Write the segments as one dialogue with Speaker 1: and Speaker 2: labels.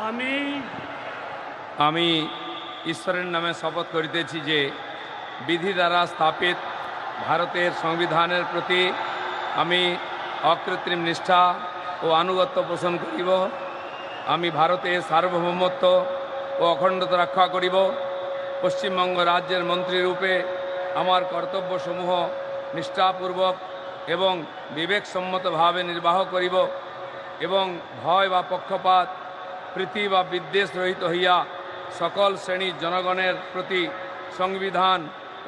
Speaker 1: আমি
Speaker 2: আমি ঈশ্বরের নামে শপথ করিতেছি যে বিধি দ্বারা স্থাপিত ভারতের সংবিধানের প্রতি আমি অকৃত্রিম নিষ্ঠা ও আনুগত্য পোষণ করিব। আমি ভারতের সার্বভৌমত্ব ও অখণ্ডতা রক্ষা করিব। পশ্চিমবঙ্গ রাজ্যের মন্ত্রীরূপে আমার কর্তব্যসমূহ নিষ্ঠাপূর্বক এবং বিবেকসম্মতভাবে নির্বাহ করিব এবং ভয় বা পক্ষপাত প্রীতি বা বিদ্বেষ রহিত হইয়া সকল শ্রেণীর জনগণের প্রতি সংবিধান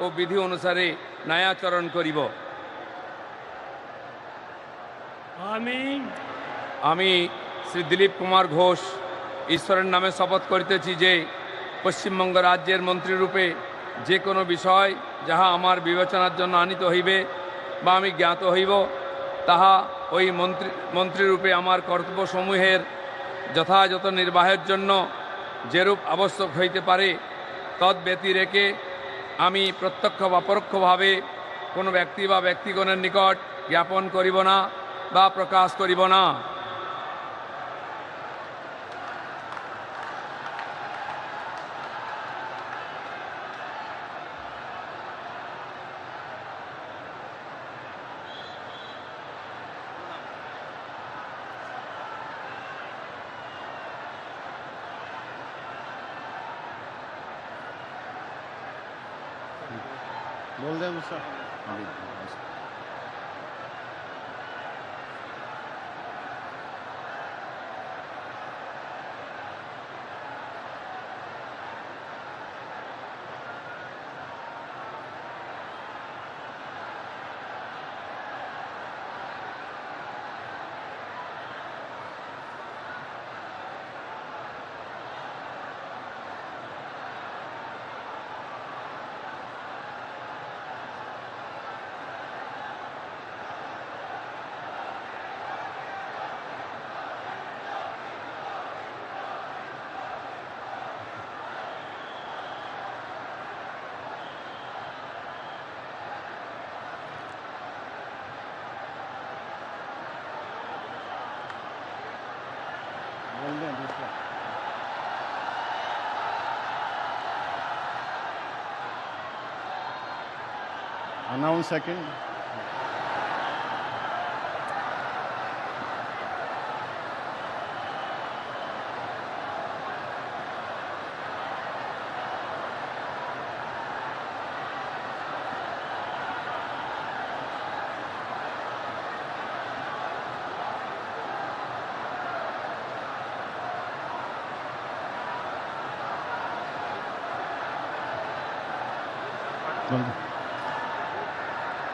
Speaker 2: ও বিধি অনুসারে ন্যায়াচরণ করিব। আমি শ্রী দিলীপ কুমার ঘোষ ঈশ্বরের নামে শপথ করিতেছি যে পশ্চিমবঙ্গ রাজ্যের মন্ত্রীরূপে যে কোনো বিষয় যাহা আমার বিবেচনার জন্য আনিত হইবে বা আমি জ্ঞাত হইব, তাহা ওই মন্ত্রীরূপে আমার কর্তব্যসমূহের যথাযথ নির্বাহের জন্য যেরূপ আবশ্যক হইতে পারে তদ্ব্যতিরেকে আমি প্রত্যক্ষ বা পরোক্ষভাবে কোনো ব্যক্তি বা ব্যক্তিগণের নিকট জ্ঞাপন করিব না বা প্রকাশ করিব না।
Speaker 3: बोल दें मुझसे बोल दें दूसरा अनाउंस सेकंड बोल दें